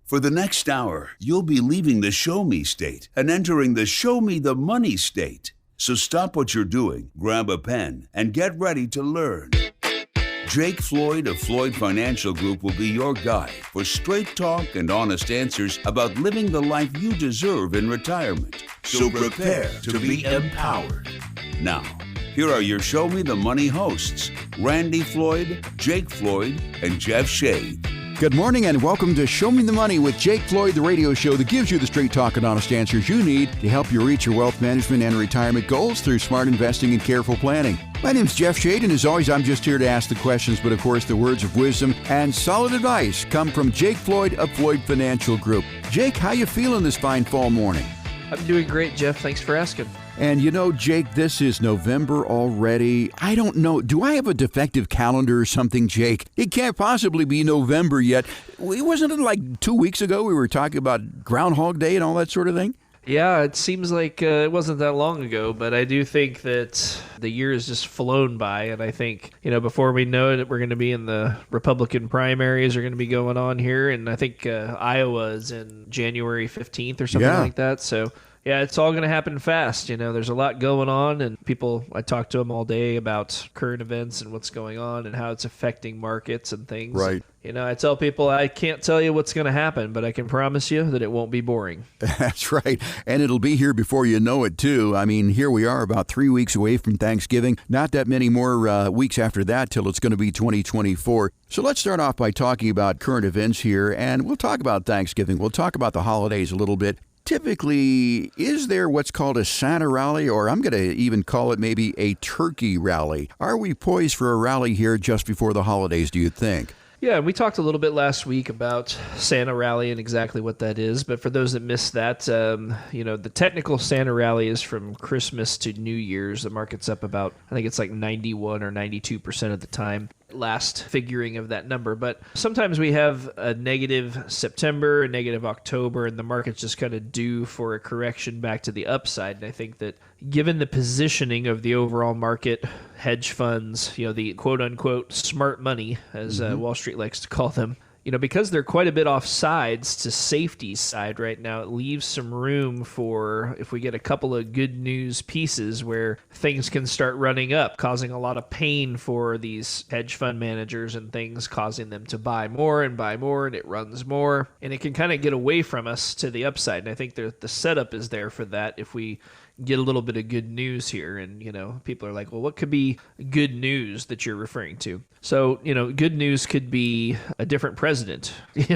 For the next hour, you'll be leaving the Show Me state and entering the Show Me the Money state. So stop what you're doing, grab a pen, and get ready to learn. Jake Floyd of Floyd Financial Group will be your guide for straight talk and honest answers about living the life you deserve in retirement. So prepare to be empowered. Now, here are your Show Me the Money hosts, Randy Floyd, Jake Floyd, and Jeff Shade. Good morning and welcome to Show Me the Money with Jake Floyd, the radio show that gives you the straight talk and honest answers you need to help you reach your wealth management and retirement goals through smart investing and careful planning. My name's Jeff Shade, and as always, I'm just here to ask the questions, but of course, the words of wisdom and solid advice come from Jake Floyd of Floyd Financial Group. Jake, how you feeling this fine fall morning? I'm doing great, Jeff. Thanks for asking. And you know, Jake, this is November already. I don't know. Do I have a defective calendar or something, Jake? It can't possibly be November yet. Wasn't it like 2 weeks ago we were talking about Groundhog Day and all that sort of thing? Yeah, it seems like it wasn't that long ago, but I do think that the year has just flown by, and I think, before we know it, we're going to be in the Republican primaries are going to be going on here, and I think Iowa is in January 15th or something like that, so... Yeah, it's all going to happen fast. There's a lot going on, and I talk to them all day about current events and what's going on and how it's affecting markets and things. Right. I tell people I can't tell you what's going to happen, but I can promise you that it won't be boring. That's right. And it'll be here before you know it, too. I mean, here we are about 3 weeks away from Thanksgiving. Not that many more weeks after that till it's going to be 2024. So let's start off by talking about current events here, and we'll talk about Thanksgiving. We'll talk about the holidays a little bit. Typically, is there what's called a Santa rally, or I'm going to even call it maybe a turkey rally? Are we poised for a rally here just before the holidays, do you think? Yeah, we talked a little bit last week about Santa Rally and exactly what that is. But for those that missed that, the technical Santa Rally is from Christmas to New Year's. The market's up about, I think it's like 91 or 92% of the time. Last figuring of that number. But sometimes we have a negative September, a negative October, and the market's just kind of due for a correction back to the upside. And I think that given the positioning of the overall market, hedge funds, the quote-unquote smart money, as Wall Street likes to call them, because they're quite a bit off sides to safety's side right now, it leaves some room for if we get a couple of good news pieces where things can start running up, causing a lot of pain for these hedge fund managers and things, causing them to buy more, and it runs more, and it can kind of get away from us to the upside. And I think the setup is there for that if we get a little bit of good news here. And, people are like, well, what could be good news that you're referring to? So, good news could be a different president,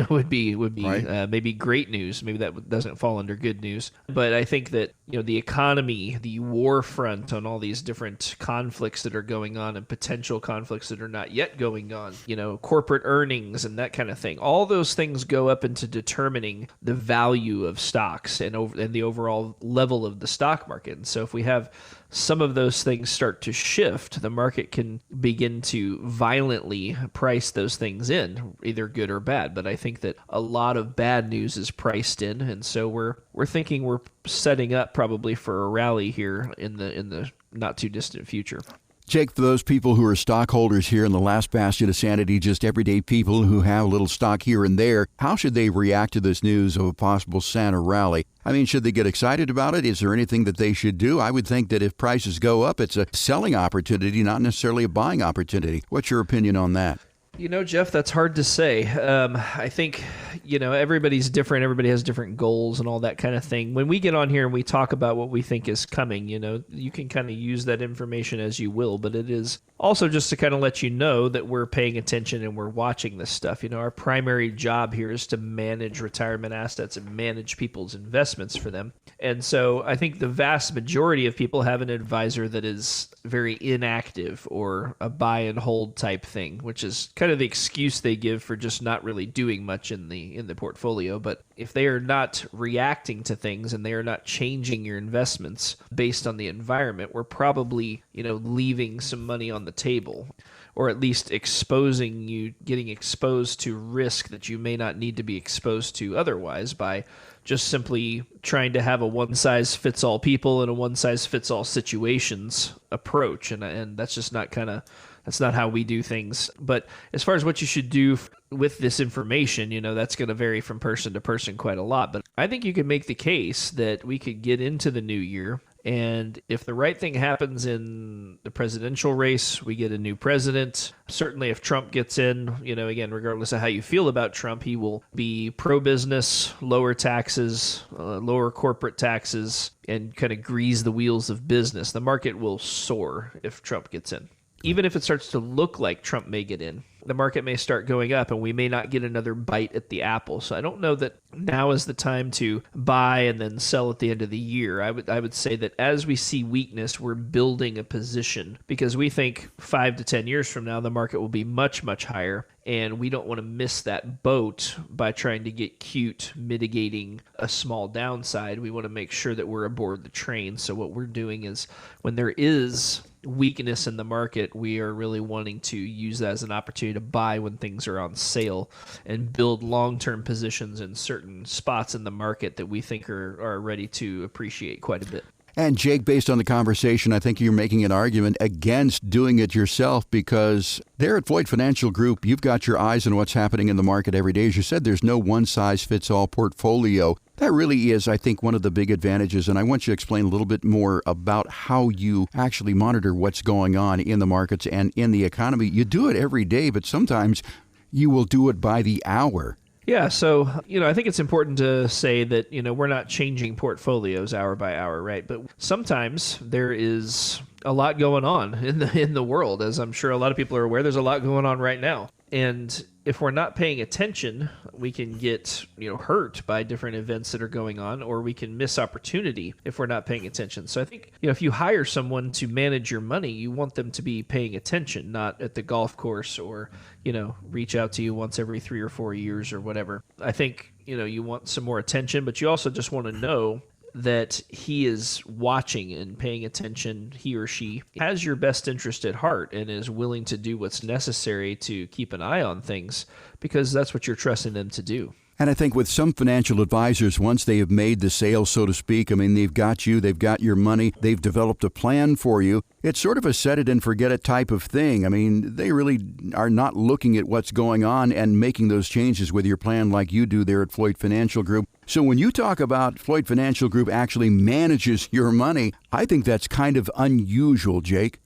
would be right. Maybe great news. Maybe that doesn't fall under good news. But I think that, the economy, the war front on all these different conflicts that are going on and potential conflicts that are not yet going on, corporate earnings and that kind of thing. All those things go up into determining the value of stocks and the overall level of the stock market. And so if we have some of those things start to shift, the market can begin to violently price those things in, either good or bad. But I think that a lot of bad news is priced in, and so we're thinking we're setting up probably for a rally here in the not too distant future. Jake, for those people who are stockholders here in the last bastion of sanity, just everyday people who have a little stock here and there, how should they react to this news of a possible Santa rally? I mean, should they get excited about it? Is there anything that they should do? I would think that if prices go up, it's a selling opportunity, not necessarily a buying opportunity. What's your opinion on that? Jeff, that's hard to say. I think, everybody's different. Everybody has different goals and all that kind of thing. When we get on here and we talk about what we think is coming, you can kind of use that information as you will, but it is also just to kind of let you know that we're paying attention and we're watching this stuff. Our primary job here is to manage retirement assets and manage people's investments for them. And so I think the vast majority of people have an advisor that is very inactive or a buy and hold type thing, which is kind of the excuse they give for just not really doing much in the portfolio. But if they are not reacting to things and they are not changing your investments based on the environment, we're probably, leaving some money on the table, or at least getting exposed to risk that you may not need to be exposed to otherwise by just simply trying to have a one-size-fits-all people and a one-size-fits-all situations approach. And that's just not kind of That's not how we do things. But as far as what you should do with this information, that's going to vary from person to person quite a lot. But I think you could make the case that we could get into the new year, and if the right thing happens in the presidential race, we get a new president. Certainly if Trump gets in, again, regardless of how you feel about Trump, he will be pro-business, lower taxes, lower corporate taxes, and kind of grease the wheels of business. The market will soar if Trump gets in. Even if it starts to look like Trump may get in, the market may start going up and we may not get another bite at the apple. So I don't know that now is the time to buy and then sell at the end of the year. I would say that as we see weakness, we're building a position because we think 5 to 10 years from now, the market will be much, much higher. And we don't want to miss that boat by trying to get cute, mitigating a small downside. We want to make sure that we're aboard the train. So what we're doing is when there is weakness in the market, we are really wanting to use that as an opportunity to buy when things are on sale and build long-term positions in certain spots in the market that we think are ready to appreciate quite a bit. And Jake, based on the conversation, I think you're making an argument against doing it yourself because there at Floyd Financial Group, you've got your eyes on what's happening in the market every day. As you said, there's no one-size-fits-all portfolio. That really is, I think, one of the big advantages. And I want you to explain a little bit more about how you actually monitor what's going on in the markets and in the economy. You do it every day, but sometimes you will do it by the hour. Yeah, so, I think it's important to say that, we're not changing portfolios hour by hour, right? But sometimes there is a lot going on in the world, as I'm sure a lot of people are aware. There's a lot going on right now. And if we're not paying attention, we can get, hurt by different events that are going on, or we can miss opportunity if we're not paying attention. So I think, if you hire someone to manage your money, you want them to be paying attention, not at the golf course or, reach out to you once every 3 or 4 years or whatever. I think, you want some more attention, but you also just want to know that he is watching and paying attention, he or she has your best interest at heart and is willing to do what's necessary to keep an eye on things because that's what you're trusting them to do. And I think with some financial advisors, once they have made the sale, so to speak, they've got you, they've got your money, they've developed a plan for you. It's sort of a set it and forget it type of thing. They really are not looking at what's going on and making those changes with your plan like you do there at Floyd Financial Group. So when you talk about Floyd Financial Group actually manages your money, I think that's kind of unusual, Jake.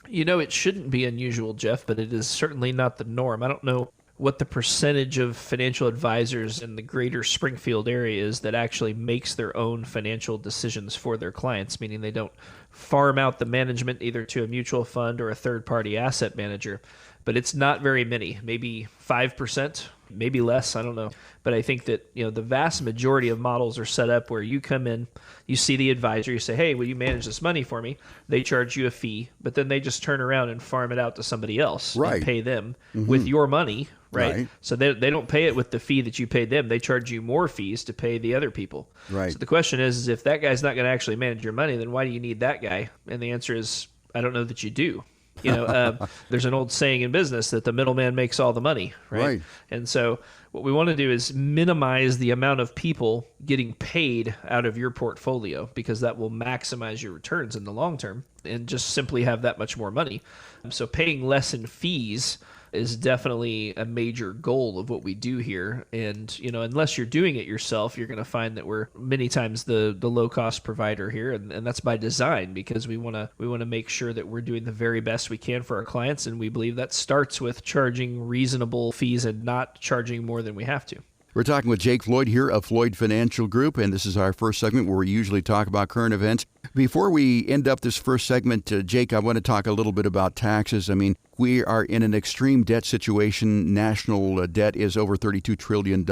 It shouldn't be unusual, Jeff, but it is certainly not the norm. I don't know what the percentage of financial advisors in the greater Springfield area is that actually makes their own financial decisions for their clients, meaning they don't farm out the management either to a mutual fund or a third-party asset manager. But it's not very many, maybe 5%, maybe less, I don't know. But I think that, the vast majority of models are set up where you come in, you see the advisor, you say, hey, will you manage this money for me? They charge you a fee, but then they just turn around and farm it out to somebody else and pay them with your money, right? So they don't pay it with the fee that you paid them. They charge you more fees to pay the other people. Right. So the question is if that guy's not going to actually manage your money, then why do you need that guy? And the answer is, I don't know that you do. There's an old saying in business that the middleman makes all the money, right? And so what we want to do is minimize the amount of people getting paid out of your portfolio because that will maximize your returns in the long term and just simply have that much more money. So paying less in fees is definitely a major goal of what we do here. And, unless you're doing it yourself, you're going to find that we're many times the low-cost provider here. And that's by design because we want to make sure that we're doing the very best we can for our clients. And we believe that starts with charging reasonable fees and not charging more than we have to. We're talking with Jake Floyd here of Floyd Financial Group, and this is our first segment where we usually talk about current events. Before we end up this first segment, Jake, I want to talk a little bit about taxes. We are in an extreme debt situation. National debt is over $32 trillion.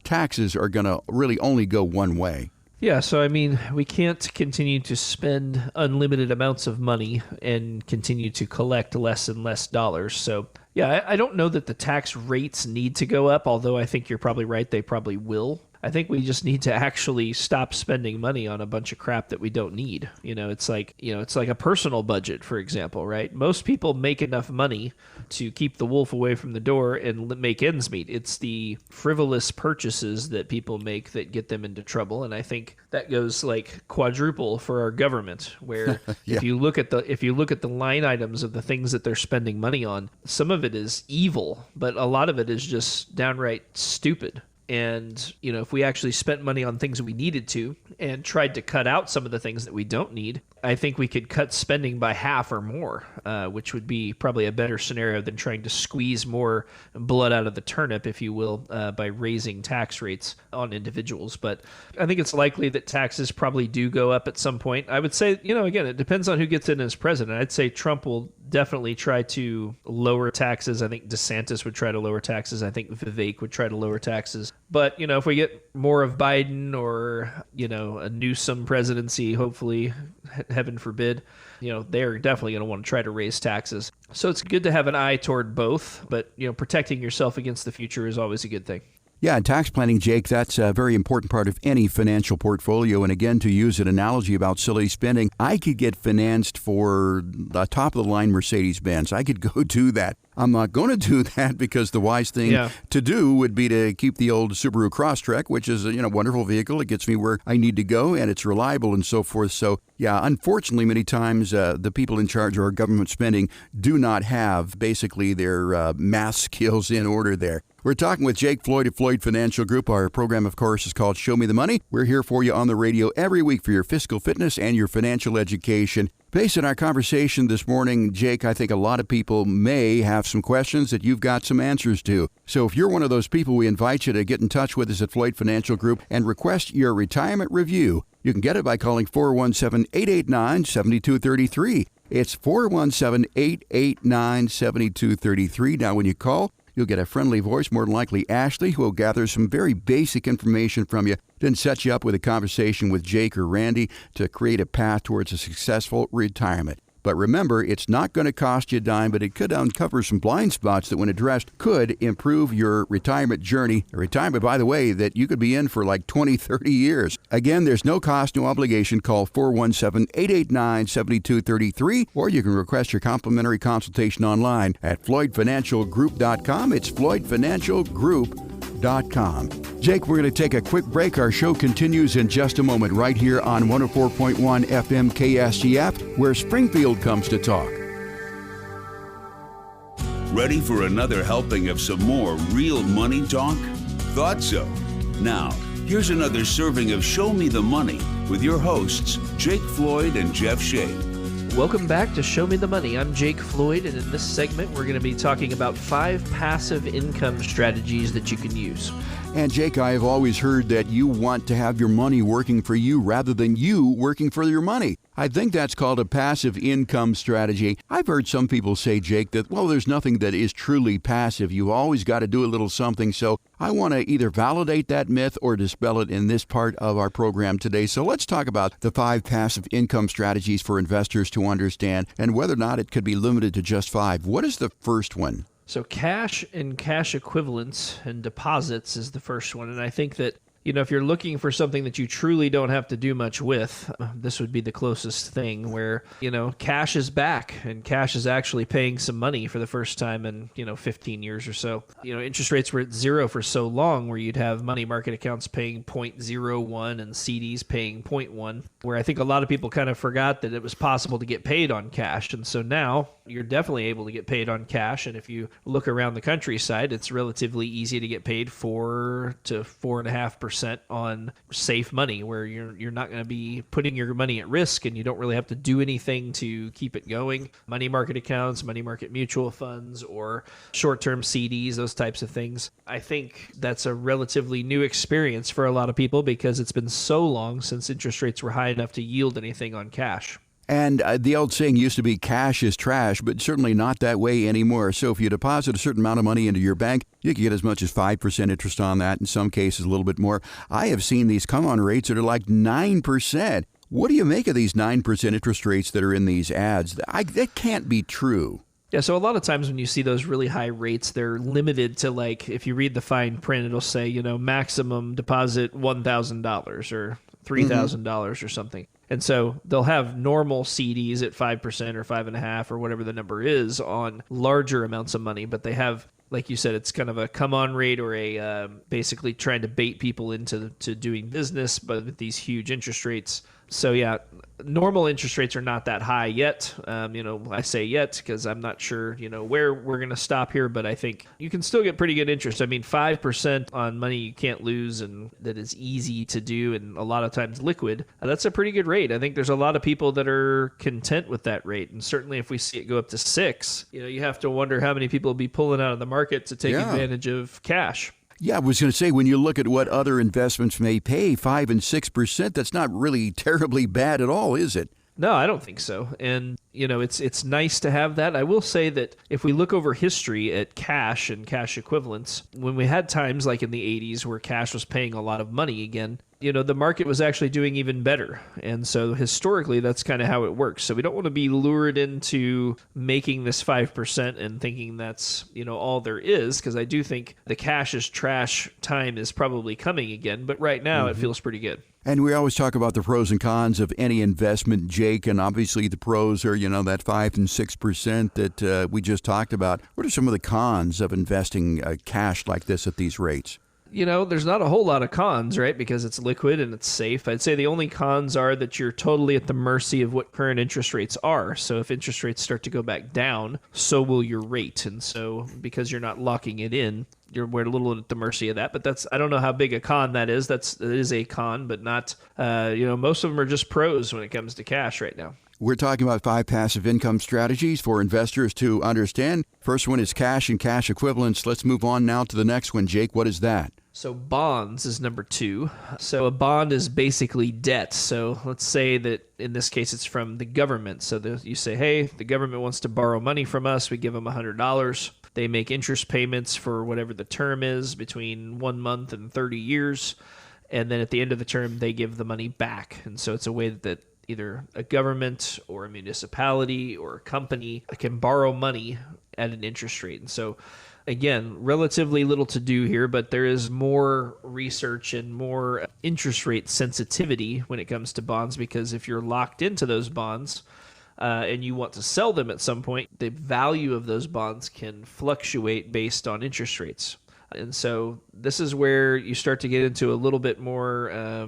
Taxes are going to really only go one way. Yeah, so we can't continue to spend unlimited amounts of money and continue to collect less and less dollars. So yeah, I don't know that the tax rates need to go up, although I think you're probably right, they probably will. I think we just need to actually stop spending money on a bunch of crap that we don't need. It's like a personal budget, for example, right? Most people make enough money to keep the wolf away from the door and make ends meet. It's the frivolous purchases that people make that get them into trouble. And I think that goes like quadruple for our government, where Yeah. if you look at the line items of the things that they're spending money on, some of it is evil, but a lot of it is just downright stupid. And, if we actually spent money on things we needed to and tried to cut out some of the things that we don't need, I think we could cut spending by half or more, which would be probably a better scenario than trying to squeeze more blood out of the turnip, if you will, by raising tax rates on individuals. But I think it's likely that taxes probably do go up at some point. I would say, again, it depends on who gets in as president. I'd say Trump will definitely try to lower taxes. I think DeSantis would try to lower taxes. I think Vivek would try to lower taxes. But, if we get more of Biden or, a Newsom presidency, hopefully, heaven forbid, they're definitely going to want to try to raise taxes. So it's good to have an eye toward both, but, protecting yourself against the future is always a good thing. Yeah, and tax planning, Jake, that's a very important part of any financial portfolio. And again, to use an analogy about silly spending, I could get financed for the top-of-the-line Mercedes-Benz. I could go do that. I'm not going to do that because the wise thing to do would be to keep the old Subaru Crosstrek, which is a wonderful vehicle. It gets me where I need to go, and it's reliable and so forth. So, yeah, unfortunately, many times the people in charge of our government spending do not have basically their math skills in order there. We're talking with Jake Floyd of Floyd Financial Group. Our program, of course, is called Show Me the Money. We're here for you on the radio every week for your fiscal fitness and your financial education. Based on our conversation this morning, Jake, I think a lot of people may have some questions that you've got some answers to. So if you're one of those people, we invite you to get in touch with us at Floyd Financial Group and request your retirement review. You can get it by calling 417-889-7233. It's 417-889-7233. Now, when you call, you'll get a friendly voice, more than likely Ashley, who will gather some very basic information from you, then set you up with a conversation with Jake or Randy to create a path towards a successful retirement. But remember, it's not going to cost you a dime, but it could uncover some blind spots that, when addressed, could improve your retirement journey. A retirement, by the way, that you could be in for like 20, 30 years. Again, there's no cost, no obligation. Call 417-889-7233, or you can request your complimentary consultation online at floydfinancialgroup.com. It's floydfinancialgroup.com. Jake, we're going to take a quick break. Our show continues in just a moment right here on 104.1 FM KSGF, where Springfield comes to talk. Ready for another helping of some more real money talk? Thought so. Now, here's another serving of Show Me the Money with your hosts, Jake Floyd and Jeff Shea. Welcome back to Show Me the Money. I'm Jake Floyd, and in this segment, we're going to be talking about 5 passive income strategies that you can use. And Jake, I have always heard that you want to have your money working for you rather than you working for your money. I think that's called a passive income strategy. I've heard some people say, Jake, that, well, there's nothing that is truly passive. You've always got to do a little something. So I want to either validate that myth or dispel it in this part of our program today. So let's talk about the 5 passive income strategies for investors to understand and whether or not it could be limited to just 5. What is the first one? So cash and cash equivalents and deposits is the first one. And I think that, if you're looking for something that you truly don't have to do much with, this would be the closest thing where, cash is back and cash is actually paying some money for the first time in, 15 years or so. Interest rates were at 0 for so long where you'd have money market accounts paying 0.01 and CDs paying 0.1, where I think a lot of people kind of forgot that it was possible to get paid on cash. And so now you're definitely able to get paid on cash. And if you look around the countryside, it's relatively easy to get paid 4 to 4.5% on safe money, where you're not going to be putting your money at risk and you don't really have to do anything to keep it going. Money market accounts, money market mutual funds, or short-term CDs, those types of things. I think that's a relatively new experience for a lot of people because it's been so long since interest rates were high enough to yield anything on cash. And the old saying used to be cash is trash, but certainly not that way anymore. So if you deposit a certain amount of money into your bank, you can get as much as 5% interest on that, in some cases a little bit more. I have seen these come-on rates that are like 9%. What do you make of these 9% interest rates that are in these ads? That can't be true. Yeah, so a lot of times when you see those really high rates, they're limited to, like, if you read the fine print, it'll say, maximum deposit $1,000 or $3,000 or something. And so they'll have normal CDs at 5% or 5.5% or whatever the number is on larger amounts of money, but they have, like you said, it's kind of a come on rate or a basically trying to bait people into doing business, but with these huge interest rates. So yeah, normal interest rates are not that high yet. I say yet because I'm not sure, where we're going to stop here, but I think you can still get pretty good interest. I mean, 5% on money you can't lose and that is easy to do and a lot of times liquid. That's a pretty good rate. I think there's a lot of people that are content with that rate. And certainly if we see it go up to 6, you have to wonder how many people will be pulling out of the market to take advantage of cash. Yeah, I was going to say, when you look at what other investments may pay, 5 and 6%, that's not really terribly bad at all, is it? No, I don't think so. And, it's nice to have that. I will say that if we look over history at cash and cash equivalents, when we had times like in the 80s where cash was paying a lot of money again, the market was actually doing even better. And so historically, that's kind of how it works. So we don't want to be lured into making this 5% and thinking that's, all there is, because I do think the cash is trash time is probably coming again. But right now, it feels pretty good. And we always talk about the pros and cons of any investment, Jake, and obviously the pros are, that 5 and 6% that we just talked about. What are some of the cons of investing cash like this at these rates? There's not a whole lot of cons, right? Because it's liquid and it's safe. I'd say the only cons are that you're totally at the mercy of what current interest rates are. So if interest rates start to go back down, so will your rate. And so because you're not locking it in, we're a little at the mercy of that. But I don't know how big a con that is. It is a con, but not, most of them are just pros when it comes to cash right now. We're talking about 5 passive income strategies for investors to understand. First one is cash and cash equivalents. Let's move on now to the next one. Jake, what is that? So bonds is number 2. So a bond is basically debt. So let's say that in this case it's from the government. So you say, hey, the government wants to borrow money from us. We give them $100. They make interest payments for whatever the term is between 1 month and 30 years. And then at the end of the term, they give the money back. And so it's a way that either a government or a municipality or a company can borrow money at an interest rate. And so, again, relatively little to do here, but there is more research and more interest rate sensitivity when it comes to bonds, because if you're locked into those bonds and you want to sell them at some point, the value of those bonds can fluctuate based on interest rates. And so this is where you start to get into a little bit more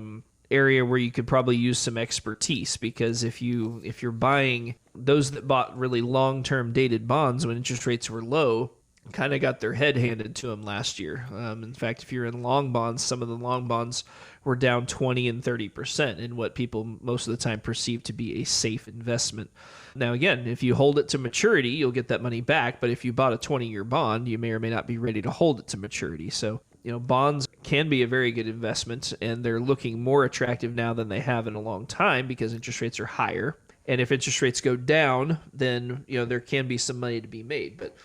area where you could probably use some expertise, because if you're buying, those that bought really long-term dated bonds when interest rates were low kind of got their head handed to them last year. In fact, if you're in long bonds, some of the long bonds were down 20 and 30% in what people most of the time perceive to be a safe investment. Now, again, if you hold it to maturity, you'll get that money back. But if you bought a 20-year bond, you may or may not be ready to hold it to maturity. So, bonds can be a very good investment, and they're looking more attractive now than they have in a long time because interest rates are higher. And if interest rates go down, then, there can be some money to be made. But,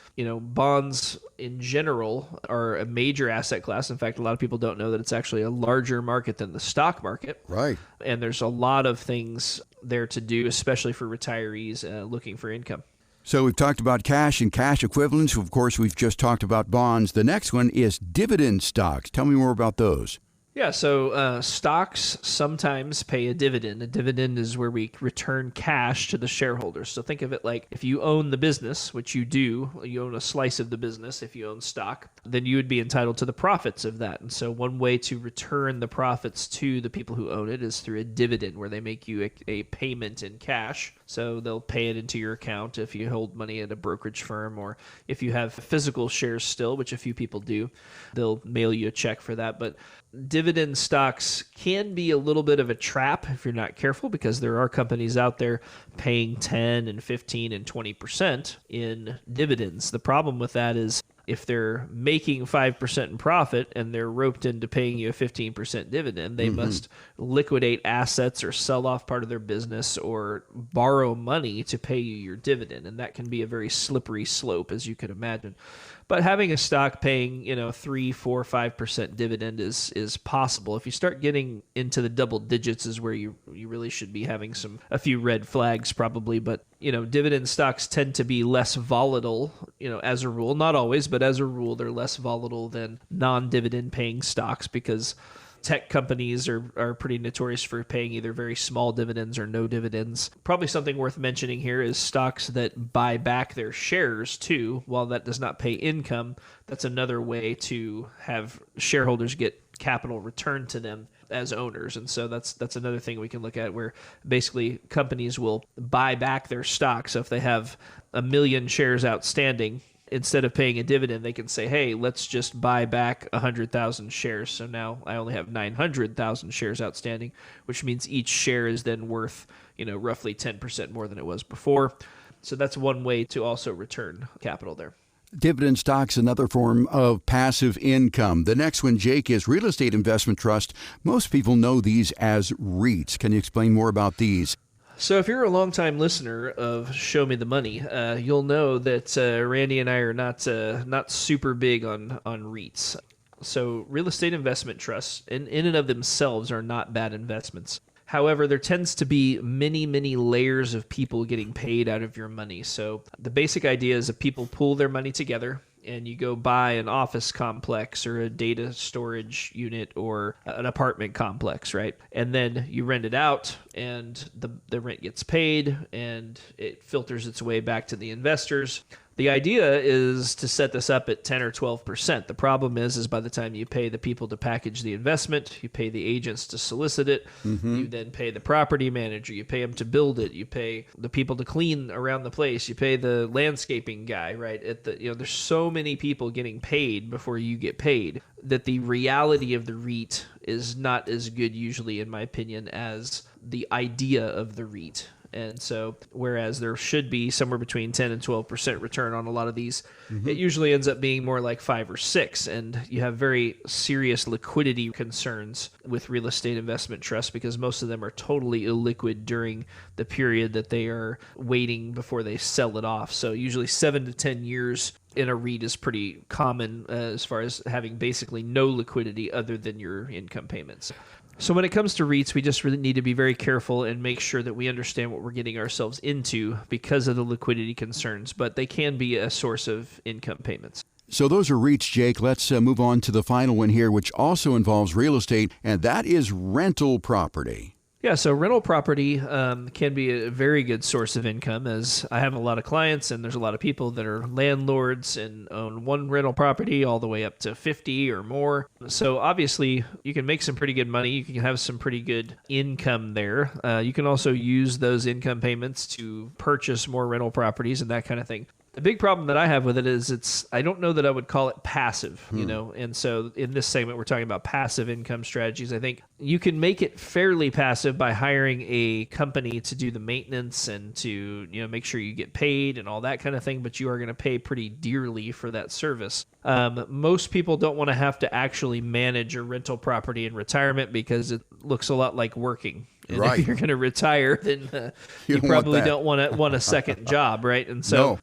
bonds in general are a major asset class. In fact, a lot of people don't know that it's actually a larger market than the stock market. Right. And there's a lot of things there to do, especially for retirees looking for income. So we've talked about cash and cash equivalents. Of course, we've just talked about bonds. The next one is dividend stocks. Tell me more about those. Yeah, so stocks sometimes pay a dividend. A dividend is where we return cash to the shareholders. So think of it like if you own the business, which you do, you own a slice of the business if you own stock, then you would be entitled to the profits of that. And so one way to return the profits to the people who own it is through a dividend, where they make you a payment in cash. So they'll pay it into your account if you hold money at a brokerage firm, or if you have physical shares still, which a few people do, they'll mail you a check for that. But dividend stocks can be a little bit of a trap if you're not careful, because there are companies out there paying 10 and 15 and 20% in dividends. The problem with that is if they're making 5% in profit and they're roped into paying you a 15% dividend, they must liquidate assets or sell off part of their business or borrow money to pay you your dividend. And that can be a very slippery slope, as you can imagine. But having a stock paying, 3, 4, 5% dividend is possible. If you start getting into the double digits is where you really should be having a few red flags probably. But, dividend stocks tend to be less volatile, as a rule. Not always, but as a rule, they're less volatile than non-dividend paying stocks because tech companies are pretty notorious for paying either very small dividends or no dividends. Probably something worth mentioning here is stocks that buy back their shares too. While that does not pay income, that's another way to have shareholders get capital returned to them as owners. And so that's another thing we can look at, where basically companies will buy back their stock. So if they have 1 million shares outstanding, instead of paying a dividend, they can say, hey, let's just buy back 100,000 shares. So now I only have 900,000 shares outstanding, which means each share is then worth, roughly 10% more than it was before. So that's one way to also return capital there. Dividend stocks, another form of passive income. The next one, Jake, is real estate investment trust. Most people know these as REITs. Can you explain more about these? So if you're a longtime listener of Show Me the Money, you'll know that Randy and I are not super big on REITs. So real estate investment trusts in and of themselves are not bad investments. However, there tends to be many, many layers of people getting paid out of your money. So the basic idea is that people pool their money together and you go buy an office complex or a data storage unit or an apartment complex, right? And then you rent it out and the rent gets paid and it filters its way back to the investors. The idea is to set this up at 10 or 12%. The problem is by the time you pay the people to package the investment, you pay the agents to solicit it, you then pay the property manager, you pay them to build it, you pay the people to clean around the place, you pay the landscaping guy, right? There's so many people getting paid before you get paid that the reality of the REIT is not as good usually, in my opinion, as the idea of the REIT. And so, whereas there should be somewhere between 10 and 12% return on a lot of these, it usually ends up being more like 5 or 6. And you have very serious liquidity concerns with real estate investment trusts because most of them are totally illiquid during the period that they are waiting before they sell it off. So usually 7 to 10 years in a REIT is pretty common as far as having basically no liquidity other than your income payments. So when it comes to REITs, we just really need to be very careful and make sure that we understand what we're getting ourselves into because of the liquidity concerns, but they can be a source of income payments. So those are REITs, Jake. Let's move on to the final one here, which also involves real estate, and that is rental property. Yeah, so rental property can be a very good source of income, as I have a lot of clients and there's a lot of people that are landlords and own one rental property all the way up to 50 or more. So obviously you can make some pretty good money. You can have some pretty good income there. You can also use those income payments to purchase more rental properties and that kind of thing. The big problem that I have with it is I don't know that I would call it passive, and so in this segment, we're talking about passive income strategies. I think you can make it fairly passive by hiring a company to do the maintenance and to, make sure you get paid and all that kind of thing, but you are going to pay pretty dearly for that service. Most people don't want to have to actually manage a rental property in retirement because it looks a lot like working. And right. If you're going to retire, then you probably don't want a second job, right? And so,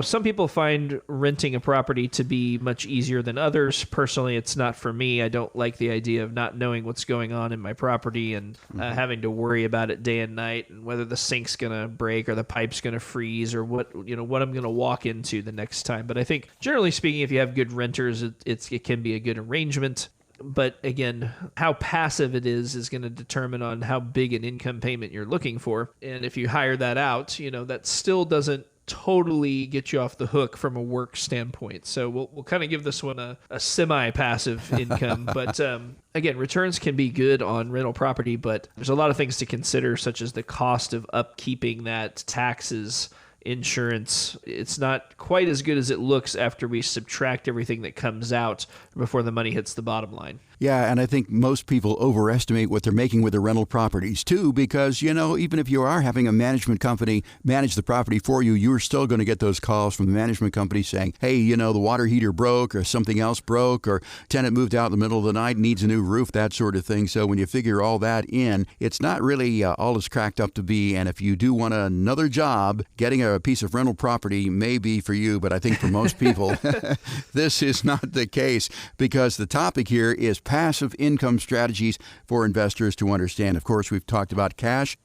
some people find renting a property to be much easier than others. Personally, it's not for me. I don't like the idea of not knowing what's going on in my property and having to worry about it day and night and whether the sink's going to break or the pipe's going to freeze or what I'm going to walk into the next time. But I think, generally speaking, if you have good renters, it can be a good arrangement. But again, how passive it is going to determine on how big an income payment you're looking for. And if you hire that out, that still doesn't totally get you off the hook from a work standpoint. So we'll kind of give this one a semi-passive income. But again, returns can be good on rental property, but there's a lot of things to consider, such as the cost of upkeeping that, taxes, insurance. It's not quite as good as it looks after we subtract everything that comes out before the money hits the bottom line. Yeah, and I think most people overestimate what they're making with their rental properties too, because, even if you are having a management company manage the property for you, you're still going to get those calls from the management company saying, hey, the water heater broke or something else broke or tenant moved out in the middle of the night, needs a new roof, that sort of thing. So when you figure all that in, it's not really all it's cracked up to be. And if you do want another job, getting a piece of rental property may be for you. But I think for most people, this is not the case, because the topic here is passive income strategies for investors to understand. Of course, we've talked about cash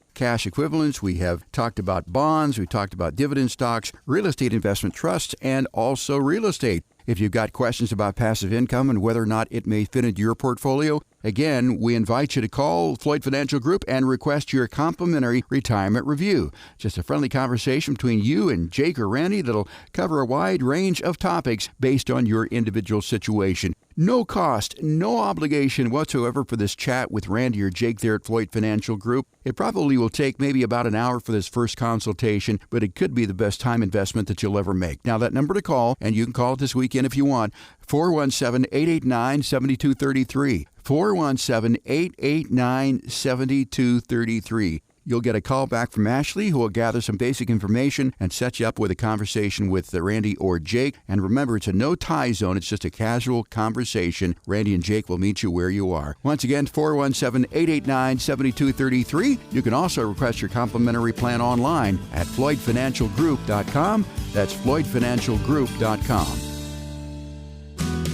equivalents, we have talked about bonds, we've talked about dividend stocks, real estate investment trusts, and also real estate. If you've got questions about passive income and whether or not it may fit into your portfolio, again, we invite you to call Floyd Financial Group and request your complimentary retirement review. Just a friendly conversation between you and Jake or Randy that'll cover a wide range of topics based on your individual situation. No cost, no obligation whatsoever for this chat with Randy or Jake there at Floyd Financial Group. It probably will take maybe about an hour for this first consultation, but it could be the best time investment that you'll ever make. Now, that number to call, and you can call it this weekend if you want, 417-889-7233. 417-889-7233. You'll get a call back from Ashley, who will gather some basic information and set you up with a conversation with Randy or Jake. And remember, it's a no-tie zone. It's just a casual conversation. Randy and Jake will meet you where you are. Once again, 417-889-7233. You can also request your complimentary plan online at floydfinancialgroup.com. That's floydfinancialgroup.com.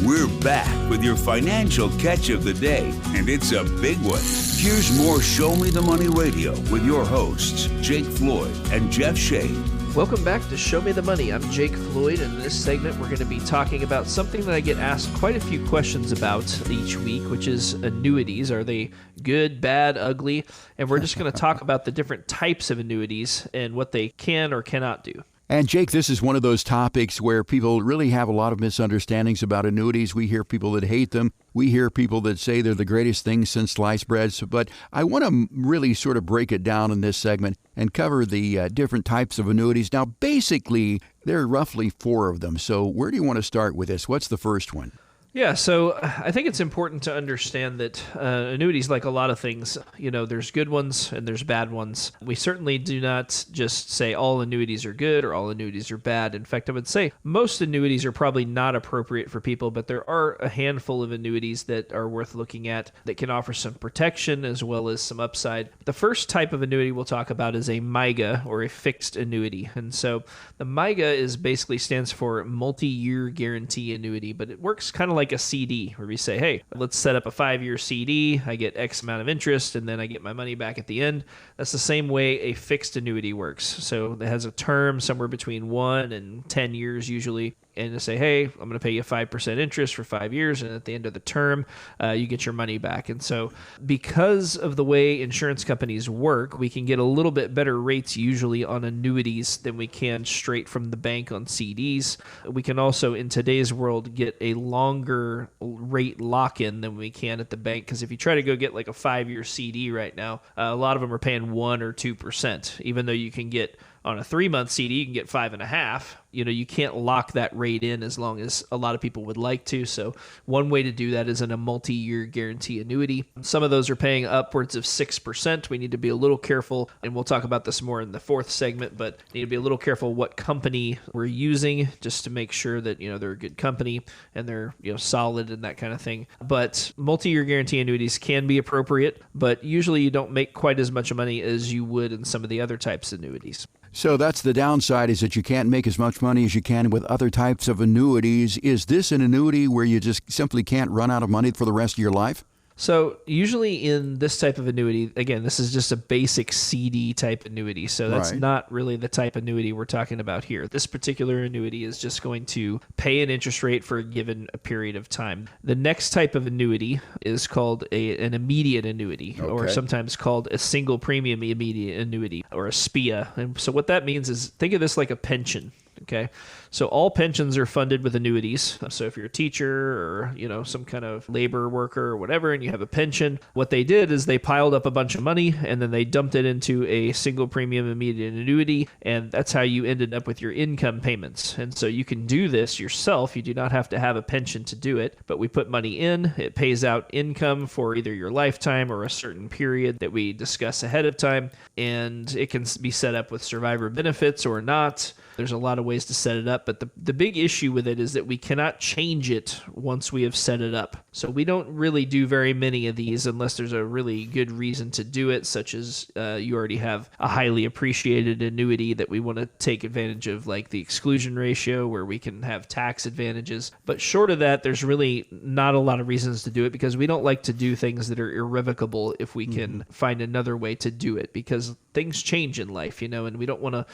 We're back with your financial catch of the day, and it's a big one. Here's more Show Me the Money Radio with your hosts, Jake Floyd and Jeff Shane. Welcome back to Show Me the Money. I'm Jake Floyd, and in this segment we're going to be talking about something that I get asked quite a few questions about each week, which is annuities. Are they good, bad, ugly? And we're just going to talk about the different types of annuities and what they can or cannot do. And Jake, this is one of those topics where people really have a lot of misunderstandings about annuities. We hear people that hate them. We hear people that say they're the greatest thing since sliced bread. But I want to really sort of break it down in this segment and cover the different types of annuities. Now, basically, there are roughly 4 of them. So where do you want to start with this? What's the first one? Yeah, so I think it's important to understand that annuities, like a lot of things, there's good ones and there's bad ones. We certainly do not just say all annuities are good or all annuities are bad. In fact, I would say most annuities are probably not appropriate for people, but there are a handful of annuities that are worth looking at that can offer some protection as well as some upside. The first type of annuity we'll talk about is a MYGA, or a fixed annuity. And so the MYGA basically stands for multi-year guarantee annuity, but it works kind of like a CD, where we say, hey, let's set up a 5-year CD. I get X amount of interest, and then I get my money back at the end. That's the same way a fixed annuity works. So it has a term somewhere between 1 and 10 years usually. And to say, hey, I'm going to pay you 5% interest for 5 years, and at the end of the term, you get your money back. And so because of the way insurance companies work, we can get a little bit better rates usually on annuities than we can straight from the bank on CDs. We can also, in today's world, get a longer rate lock-in than we can at the bank, because if you try to go get like a 5-year CD right now, a lot of them are paying 1 or 2%, even though you can get on a 3-month CD, you can get 5.5%. You can't lock that rate in as long as a lot of people would like to. So one way to do that is in a multi-year guarantee annuity. Some of those are paying upwards of 6%. We need to be a little careful, and we'll talk about this more in the 4th segment, but need to be a little careful what company we're using, just to make sure that, they're a good company and they're, solid and that kind of thing. But multi-year guarantee annuities can be appropriate, but usually you don't make quite as much money as you would in some of the other types of annuities. So that's the downside, is that you can't make as much money as you can with other types of annuities. Is this an annuity where you just simply can't run out of money for the rest of your life? So usually in this type of annuity, again, this is just a basic CD type annuity. So that's not really the type of annuity we're talking about here. This particular annuity is just going to pay an interest rate for a given period of time. The next type of annuity is called an immediate annuity, or sometimes called a single premium immediate annuity, or a SPIA. And so what that means is, think of this like a pension. Okay. So all pensions are funded with annuities. So if you're a teacher or, some kind of labor worker or whatever, and you have a pension, what they did is they piled up a bunch of money and then they dumped it into a single premium immediate annuity. And that's how you ended up with your income payments. And so you can do this yourself. You do not have to have a pension to do it, but we put money in, it pays out income for either your lifetime or a certain period that we discuss ahead of time. And it can be set up with survivor benefits or not. There's a lot of ways to set it up, but the big issue with it is that we cannot change it once we have set it up. So we don't really do very many of these unless there's a really good reason to do it, such as you already have a highly appreciated annuity that we want to take advantage of, like the exclusion ratio, where we can have tax advantages. But short of that, there's really not a lot of reasons to do it, because we don't like to do things that are irrevocable if we can find another way to do it, because things change in life, and we don't want to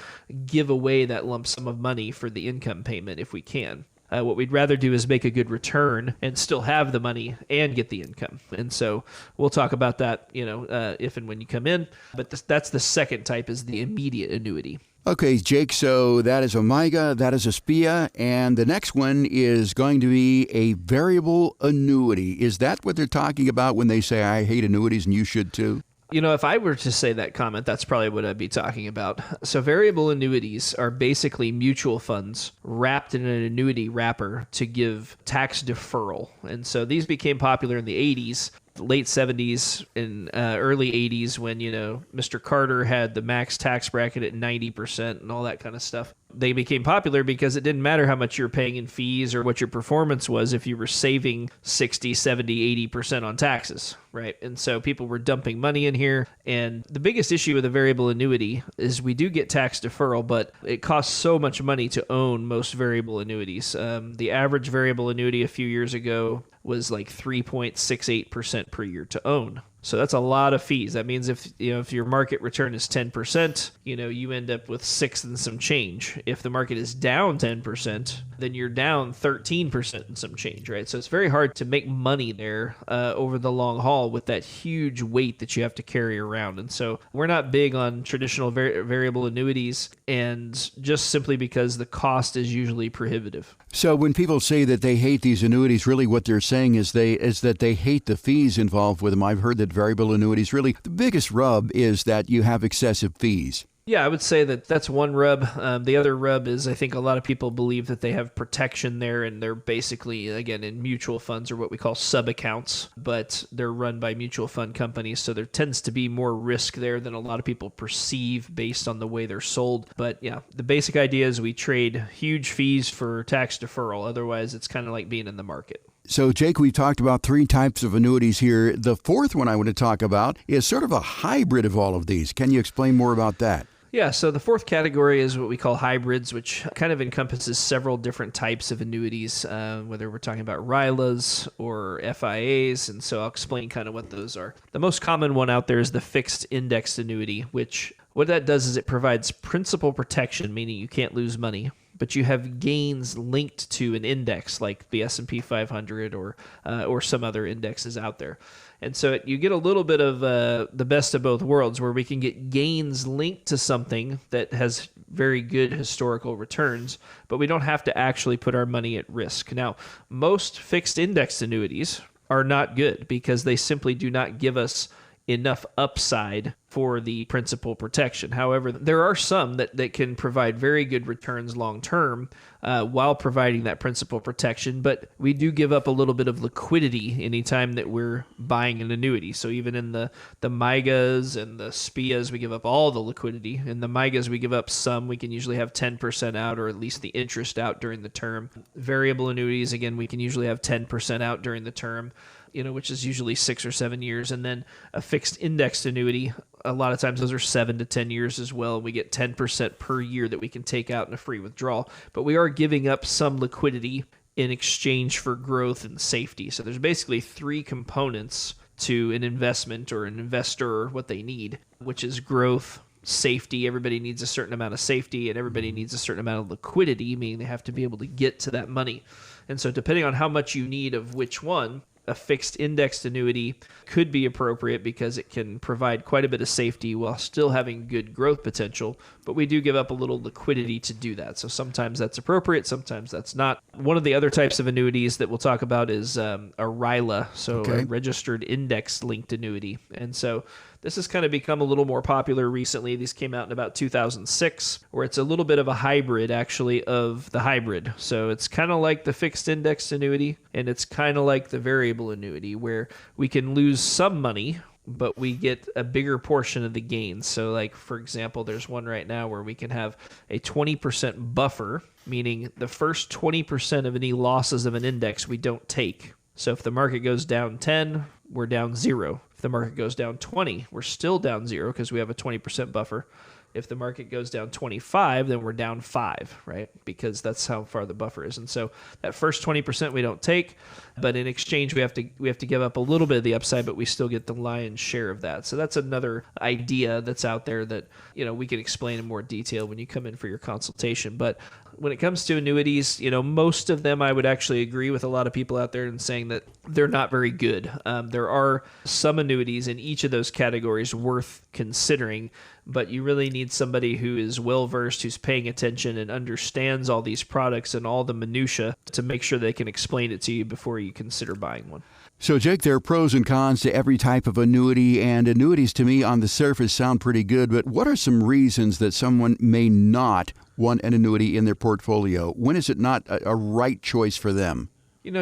give away that lump sum of money for the income payment if we can. What we'd rather do is make a good return and still have the money and get the income. And so we'll talk about that, if and when you come in. But that's the second type, is the immediate annuity. Okay, Jake, so that is a MIGA, that is a SPIA, and the next one is going to be a variable annuity. Is that what they're talking about when they say, I hate annuities and you should too? If I were to say that comment, that's probably what I'd be talking about. So variable annuities are basically mutual funds wrapped in an annuity wrapper to give tax deferral. And so these became popular in the 80s, late 70s and early 80s when, Mr. Carter had the max tax bracket at 90% and all that kind of stuff. They became popular because it didn't matter how much you were paying in fees or what your performance was if you were saving 60, 70, 80% on taxes, right? And so people were dumping money in here. And the biggest issue with a variable annuity is we do get tax deferral, but it costs so much money to own most variable annuities. The average variable annuity a few years ago was like 3.68% per year to own. So that's a lot of fees. That means if your market return is 10%, you end up with 6 and some change. If the market is down 10%, then you're down 13% and some change, right? So it's very hard to make money there over the long haul with that huge weight that you have to carry around. And so we're not big on traditional variable annuities, and just simply because the cost is usually prohibitive. So when people say that they hate these annuities, really what they're saying is that they hate the fees involved with them. I've heard that variable annuities, really, the biggest rub is that you have excessive fees. Yeah, I would say that's one rub. The other rub is I think a lot of people believe that they have protection there, and they're basically, again, in mutual funds or what we call sub-accounts, but they're run by mutual fund companies, so there tends to be more risk there than a lot of people perceive based on the way they're sold. But yeah, the basic idea is we trade huge fees for tax deferral. Otherwise, it's kind of like being in the market. So, Jake, we've talked about 3 types of annuities here. The fourth one I want to talk about is sort of a hybrid of all of these. Can you explain more about that? Yeah, so the fourth category is what we call hybrids, which kind of encompasses several different types of annuities, whether we're talking about RILAs or FIAs, and so I'll explain kind of what those are. The most common one out there is the fixed indexed annuity, which what that does is it provides principal protection, meaning you can't lose money, but you have gains linked to an index like the S&P 500 or some other indexes out there. And so you get a little bit of the best of both worlds, where we can get gains linked to something that has very good historical returns, but we don't have to actually put our money at risk. Now, most fixed index annuities are not good because they simply do not give us enough upside for the principal protection. However, there are some that can provide very good returns long term while providing that principal protection, but we do give up a little bit of liquidity anytime that we're buying an annuity. So even in the MIGAs and the SPIAs, we give up all the liquidity. In the MIGAs, we give up some. We can usually have 10% out, or at least the interest out during the term. Variable annuities, again, we can usually have 10% out during the term, which is usually 6 or 7 years. And then a fixed indexed annuity, a lot of times those are 7 to 10 years as well. We get 10% per year that we can take out in a free withdrawal. But we are giving up some liquidity in exchange for growth and safety. So there's basically 3 components to an investment or an investor, or what they need, which is growth, safety. Everybody needs a certain amount of safety, and everybody needs a certain amount of liquidity, meaning they have to be able to get to that money. And so depending on how much you need of which one, a fixed indexed annuity could be appropriate because it can provide quite a bit of safety while still having good growth potential, but we do give up a little liquidity to do that. So sometimes that's appropriate, sometimes that's not. One of the other types of annuities that we'll talk about is a RILA, so a registered index-linked annuity. And so this has kind of become a little more popular recently. These came out in about 2006, where it's a little bit of a hybrid, actually, of the hybrid. So it's kind of like the fixed index annuity, and it's kind of like the variable annuity, where we can lose some money, but we get a bigger portion of the gains. So like, for example, there's one right now where we can have a 20% buffer, meaning the first 20% of any losses of an index we don't take. So if the market goes down 10, we're down 0. If the market goes down 20, we're still down 0 because we have a 20% buffer. If the market goes down 25, then we're down 5, right? Because that's how far the buffer is. And so that first 20% we don't take, but in exchange we have to give up a little bit of the upside, but we still get the lion's share of that. So that's another idea that's out there that, we can explain in more detail when you come in for your consultation. But when it comes to annuities, most of them I would actually agree with a lot of people out there in saying that they're not very good. There are some annuities in each of those categories worth considering, but you really need somebody who is well-versed, who's paying attention and understands all these products and all the minutia to make sure they can explain it to you before you consider buying one. So, Jake, there are pros and cons to every type of annuity, and annuities to me on the surface sound pretty good, but what are some reasons that someone may not want an annuity in their portfolio? When is it not a right choice for them?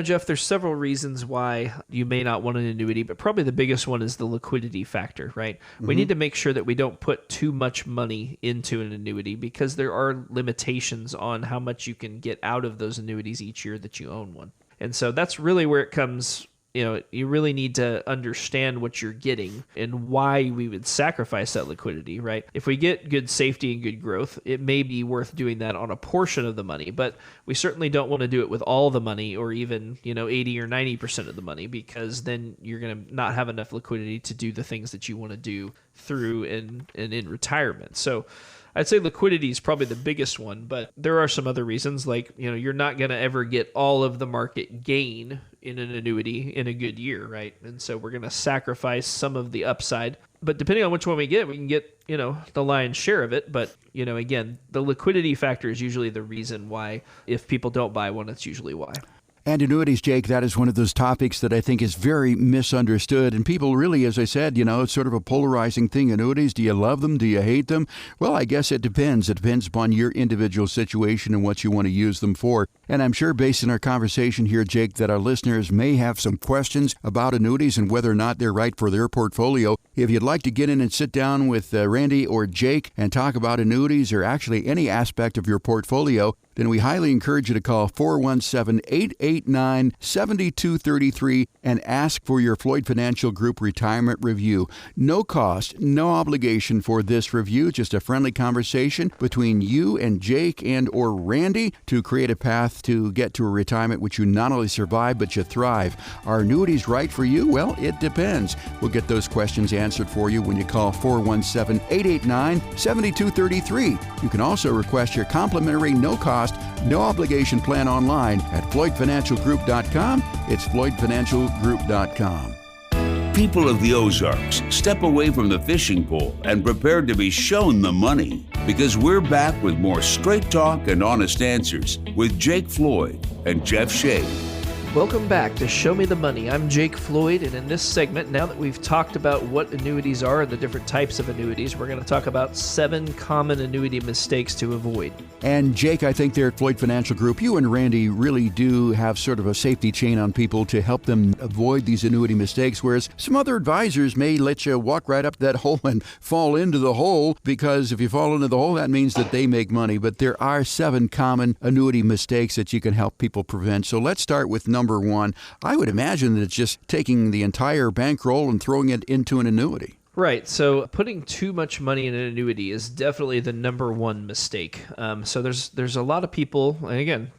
Jeff, there's several reasons why you may not want an annuity, but probably the biggest one is the liquidity factor, right? We need to make sure that we don't put too much money into an annuity because there are limitations on how much you can get out of those annuities each year that you own one. And so that's really where it comes. You really need to understand what you're getting and why we would sacrifice that liquidity, right? If we get good safety and good growth, it may be worth doing that on a portion of the money, but we certainly don't want to do it with all the money or even, 80 or 90% of the money, because then you're going to not have enough liquidity to do the things that you want to do through and in retirement. So I'd say liquidity is probably the biggest one, but there are some other reasons, like, you're not going to ever get all of the market gain in an annuity in a good year, right? And so we're going to sacrifice some of the upside. But depending on which one we can get, the lion's share of it. But, again, the liquidity factor is usually the reason why, if people don't buy one, it's usually why. And annuities, Jake, that is one of those topics that I think is very misunderstood. And people really, as I said, it's sort of a polarizing thing. Annuities, do you love them? Do you hate them? Well, I guess it depends. It depends upon your individual situation and what you want to use them for. And I'm sure based on our conversation here, Jake, that our listeners may have some questions about annuities and whether or not they're right for their portfolio. If you'd like to get in and sit down with Randy or Jake and talk about annuities or actually any aspect of your portfolio, then we highly encourage you to call 417-889-7233 and ask for your Floyd Financial Group retirement review. No cost, no obligation for this review, just a friendly conversation between you and Jake and or Randy to create a path to get to a retirement which you not only survive, but you thrive. Are annuities right for you? Well, it depends. We'll get those questions answered for you when you call 417-889-7233. You can also request your complimentary no-cost, no-obligation plan online at FloydFinancialGroup.com. It's FloydFinancialGroup.com. People of the Ozarks, step away from the fishing pole and prepare to be shown the money, because we're back with more straight talk and honest answers with Jake Floyd and Jeff Shea. Welcome back to Show Me the Money. I'm Jake Floyd, and in this segment, now that we've talked about what annuities are and the different types of annuities, we're going to talk about 7 common annuity mistakes to avoid. And Jake, I think there at Floyd Financial Group, you and Randy really do have sort of a safety chain on people to help them avoid these annuity mistakes, whereas some other advisors may let you walk right up that hole and fall into the hole, because if you fall into the hole, that means that they make money. But there are 7 common annuity mistakes that you can help people prevent. So let's start with number 1. I would imagine that it's just taking the entire bankroll and throwing it into an annuity. Right. So putting too much money in an annuity is definitely the number 1 mistake. So there's a lot of people, and again,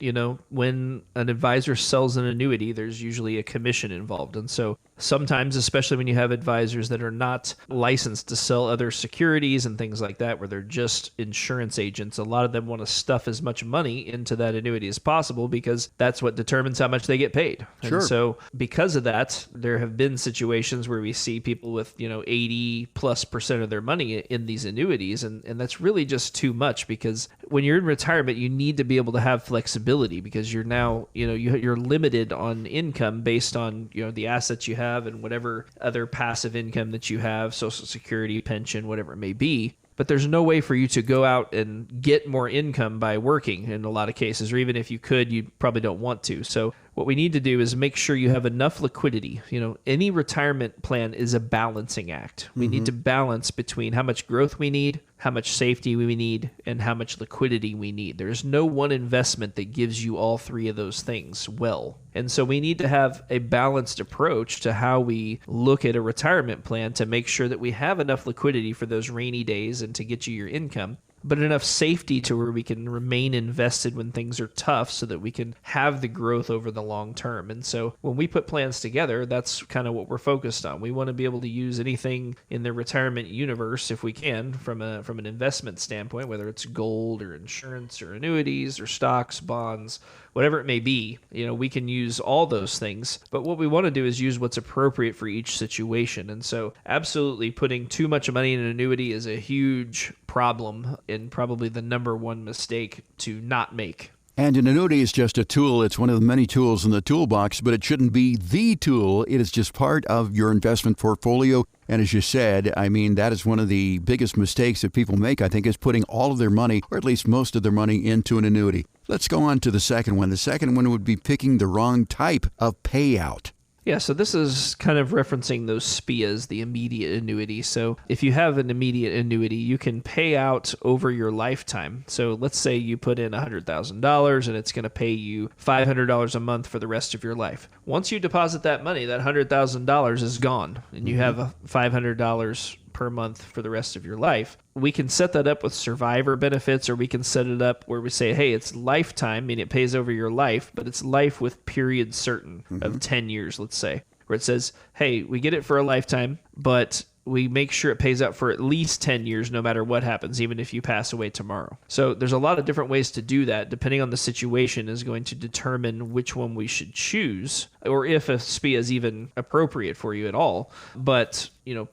when an advisor sells an annuity, there's usually a commission involved. And so Sometimes, especially when you have advisors that are not licensed to sell other securities and things like that, where they're just insurance agents, a lot of them want to stuff as much money into that annuity as possible because that's what determines how much they get paid. Sure. And so because of that, there have been situations where we see people with, 80+% of their money in these annuities. And that's really just too much, because when you're in retirement, you need to be able to have flexibility, because you're now, you're limited on income based on, the assets you have and whatever other passive income that you have, Social Security, pension, whatever it may be. But there's no way for you to go out and get more income by working in a lot of cases, or even if you could, you probably don't want to. So what we need to do is make sure you have enough liquidity. Any retirement plan is a balancing act. We need to balance between how much growth we need, how much safety we need, and how much liquidity we need. There's no one investment that gives you all three of those things well. And so we need to have a balanced approach to how we look at a retirement plan to make sure that we have enough liquidity for those rainy days and to get you your income, but enough safety to where we can remain invested when things are tough so that we can have the growth over the long term. And so when we put plans together, that's kind of what we're focused on. We want to be able to use anything in the retirement universe if we can from an investment standpoint, whether it's gold or insurance or annuities or stocks, bonds, whatever it may be. We can use all those things, but what we want to do is use what's appropriate for each situation. And so absolutely putting too much money in an annuity is a huge problem and probably the number one mistake to not make. And an annuity is just a tool. It's one of the many tools in the toolbox, but it shouldn't be the tool. It is just part of your investment portfolio. And as you said, that is one of the biggest mistakes that people make, I think, is putting all of their money, or at least most of their money, into an annuity. Let's go on to the second one. The second one would be picking the wrong type of payout. Yeah, so this is kind of referencing those SPIAs, the immediate annuity. So if you have an immediate annuity, you can pay out over your lifetime. So let's say you put in $100,000 and it's going to pay you $500 a month for the rest of your life. Once you deposit that money, that $100,000 is gone, and you have $500 per month for the rest of your life. We can set that up with survivor benefits, or we can set it up where we say, hey, it's lifetime, meaning it pays over your life, but it's life with period certain of 10 years, let's say, where it says, hey, we get it for a lifetime, but we make sure it pays out for at least 10 years no matter what happens, even if you pass away tomorrow. So there's a lot of different ways to do that. Depending on the situation is going to determine which one we should choose, or if a SPIA is even appropriate for you at all. But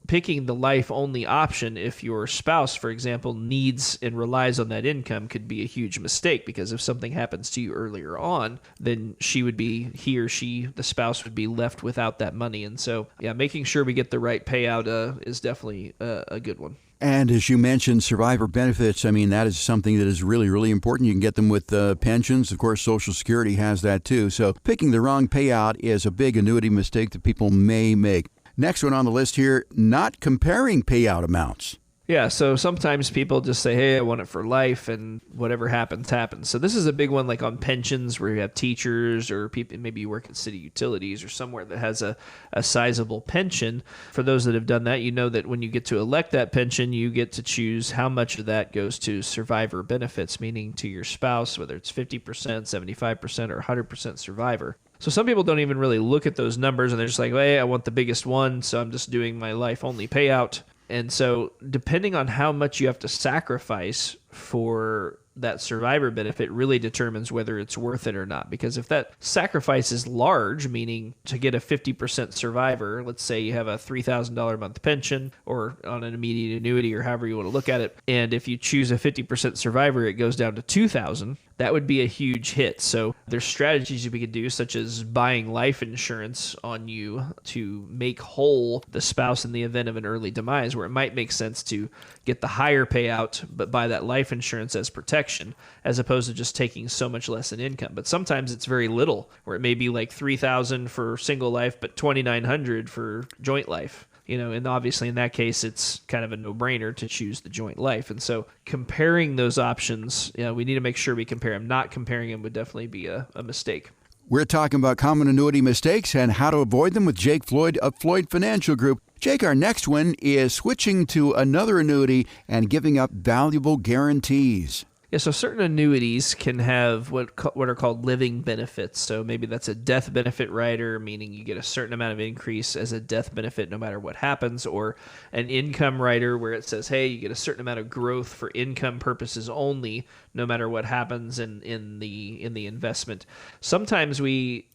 picking the life-only option if your spouse, for example, needs and relies on that income could be a huge mistake, because if something happens to you earlier on, then the spouse would be left without that money. And so, making sure we get the right payout is definitely a good one. And as you mentioned, survivor benefits, that is something that is really, really important. You can get them with pensions. Of course, Social Security has that too. So picking the wrong payout is a big annuity mistake that people may make. Next one on the list here, not comparing payout amounts. Yeah, so sometimes people just say, hey, I want it for life, and whatever happens, happens. So this is a big one, like on pensions, where you have teachers or people, maybe you work at city utilities or somewhere that has a sizable pension. For those that have done that, you know that when you get to elect that pension, you get to choose how much of that goes to survivor benefits, meaning to your spouse, whether it's 50%, 75%, or 100% survivor. So some people don't even really look at those numbers, and they're just like, hey, I want the biggest one, so I'm just doing my life-only payout. And so depending on how much you have to sacrifice for that survivor benefit really determines whether it's worth it or not. Because if that sacrifice is large, meaning to get a 50% survivor, let's say you have a $3,000 a month pension or on an immediate annuity or however you want to look at it, and if you choose a 50% survivor, it goes down to $2,000. That would be a huge hit. So there's strategies we could do, such as buying life insurance on you to make whole the spouse in the event of an early demise, where it might make sense to get the higher payout, but buy that life insurance as protection, as opposed to just taking so much less in income. But sometimes it's very little, where it may be like $3,000 for single life, but $2,900 for joint life. And obviously in that case, it's kind of a no-brainer to choose the joint life. And so comparing those options, we need to make sure we compare them. Not comparing them would definitely be a mistake. We're talking about common annuity mistakes and how to avoid them with Jake Floyd of Floyd Financial Group. Jake, our next one is switching to another annuity and giving up valuable guarantees. Yeah, so certain annuities can have what are called living benefits. So maybe that's a death benefit rider, meaning you get a certain amount of increase as a death benefit no matter what happens, or an income rider where it says, hey, you get a certain amount of growth for income purposes only, no matter what happens in the investment. Sometimes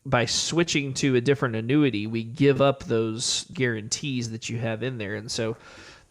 by switching to a different annuity, we give up those guarantees that you have in there, and so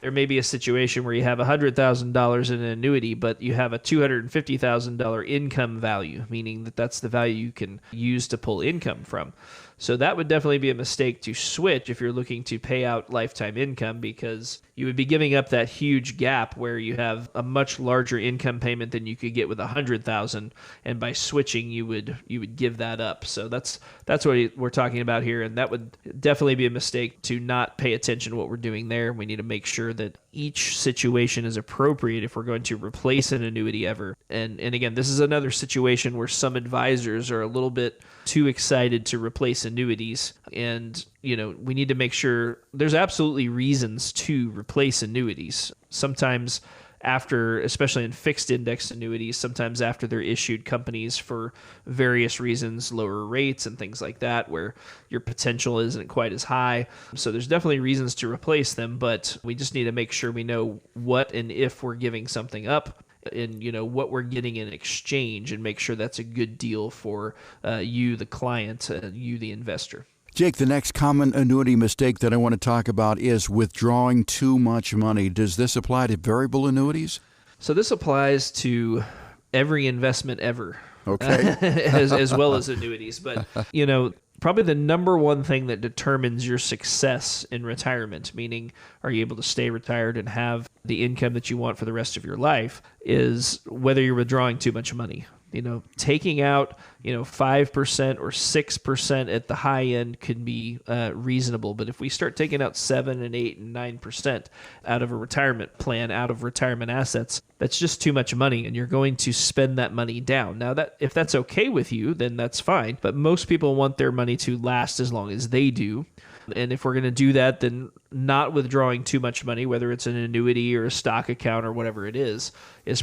there may be a situation where you have $100,000 in an annuity, but you have a $250,000 income value, meaning that that's the value you can use to pull income from. So that would definitely be a mistake to switch if you're looking to pay out lifetime income, because you would be giving up that huge gap where you have a much larger income payment than you could get with $100,000, and by switching you would give that up. So that's what we're talking about here, and that would definitely be a mistake to not pay attention to what we're doing there. We need to make sure that each situation is appropriate if we're going to replace an annuity ever. And again, this is another situation where some advisors are a little bit too excited to replace annuities, and we need to make sure there's absolutely reasons to replace annuities. Sometimes after, especially in fixed index annuities, sometimes after they're issued, companies for various reasons lower rates and things like that, where your potential isn't quite as high. So there's definitely reasons to replace them, but we just need to make sure we know what and if we're giving something up, and what we're getting in exchange, and make sure that's a good deal for you, the client, you, the investor. Jake, the next common annuity mistake that I want to talk about is withdrawing too much money. Does this apply to variable annuities? So this applies to every investment ever. Okay. as well as annuities. But, probably the number one thing that determines your success in retirement, meaning are you able to stay retired and have the income that you want for the rest of your life, is whether you're withdrawing too much money. Taking out, 5% or 6% at the high end could be reasonable. But if we start taking out 7 and 8 and 9% out of a retirement plan, out of retirement assets, that's just too much money, and you're going to spend that money down. Now, if that's okay with you, then that's fine. But most people want their money to last as long as they do. And if we're going to do that, then not withdrawing too much money, whether it's an annuity or a stock account or whatever it is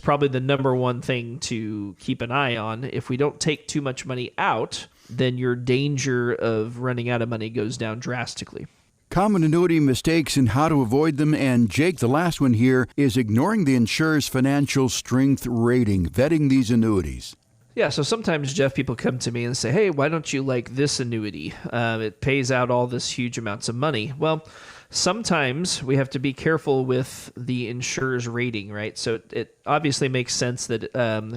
probably the number one thing to keep an eye on. If we don't take too much money out, then your danger of running out of money goes down drastically. Common annuity mistakes and how to avoid them. And Jake, the last one here is ignoring the insurer's financial strength rating, vetting these annuities. Yeah, so sometimes, Jeff, people come to me and say, hey, why don't you like this annuity? It pays out all this huge amounts of money. Well, sometimes we have to be careful with the insurer's rating, right? So it obviously makes sense that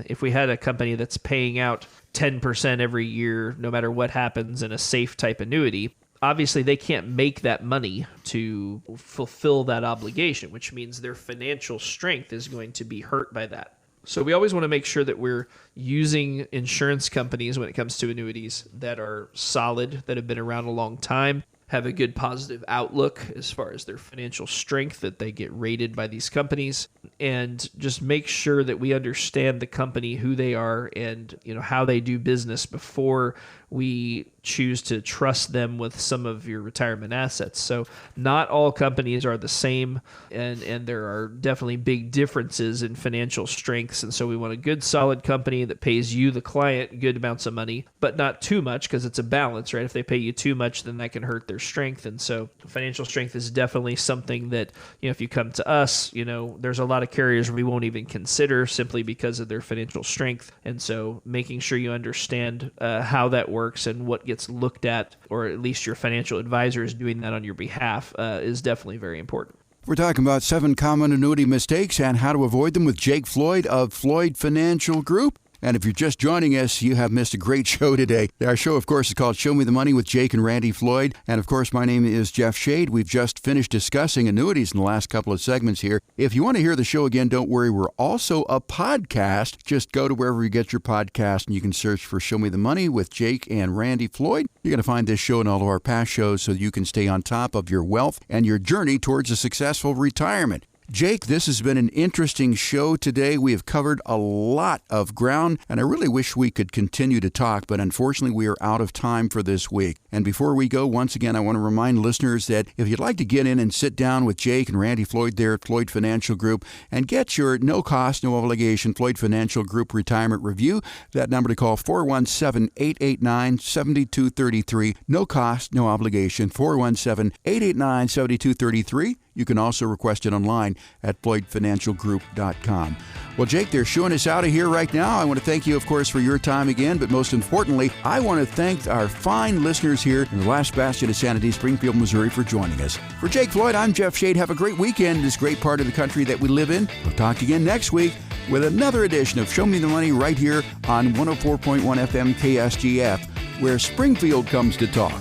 if we had a company that's paying out 10% every year, no matter what happens, in a safe type annuity, obviously they can't make that money to fulfill that obligation, which means their financial strength is going to be hurt by that. So we always want to make sure that we're using insurance companies when it comes to annuities that are solid, that have been around a long time, have a good positive outlook as far as their financial strength, that they get rated by these companies, and just make sure that we understand the company, who they are, and how they do business before we choose to trust them with some of your retirement assets. So not all companies are the same, and there are definitely big differences in financial strengths. And so we want a good, solid company that pays you, the client, good amounts of money, but not too much, because it's a balance, right? If they pay you too much, then that can hurt their strength. And so financial strength is definitely something that, if you come to us, there's a lot of carriers we won't even consider simply because of their financial strength. And so making sure you understand how that works and what gets looked at, or at least your financial advisor is doing that on your behalf, is definitely very important. We're talking about 7 common annuity mistakes and how to avoid them with Jake Floyd of Floyd Financial Group. And if you're just joining us, you have missed a great show today. Our show, of course, is called Show Me the Money with Jake and Randy Floyd. And, of course, my name is Jeff Shade. We've just finished discussing annuities in the last couple of segments here. If you want to hear the show again, don't worry. We're also a podcast. Just go to wherever you get your podcast, and you can search for Show Me the Money with Jake and Randy Floyd. You're going to find this show and all of our past shows so you can stay on top of your wealth and your journey towards a successful retirement. Jake, this has been an interesting show today. We have covered a lot of ground, and I really wish we could continue to talk, but unfortunately we are out of time for this week. And before we go, once again, I want to remind listeners that if you'd like to get in and sit down with Jake and Randy Floyd there at Floyd Financial Group and get your no-cost, no-obligation Floyd Financial Group retirement review, that number to call 417-889-7233. No cost, no obligation, 417-889-7233. You can also request it online at floydfinancialgroup.com. Well, Jake, they're shooing us out of here right now. I want to thank you, of course, for your time again, but most importantly, I want to thank our fine listeners here in the last bastion of sanity, Springfield, Missouri, for joining us. For Jake Floyd, I'm Jeff Shade. Have a great weekend in this great part of the country that we live in. We'll talk again next week with another edition of Show Me the Money right here on 104.1 FM KSGF, where Springfield comes to talk.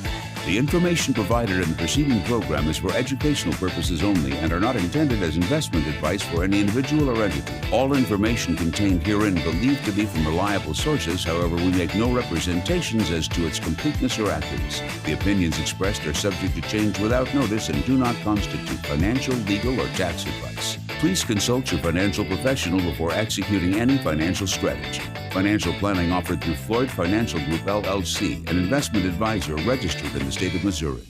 The information provided in the preceding program is for educational purposes only and are not intended as investment advice for any individual or entity. All information contained herein believed to be from reliable sources, however, we make no representations as to its completeness or accuracy. The opinions expressed are subject to change without notice and do not constitute financial, legal, or tax advice. Please consult your financial professional before executing any financial strategy. Financial planning offered through Floyd Financial Group, LLC, an investment advisor registered in the state of Missouri.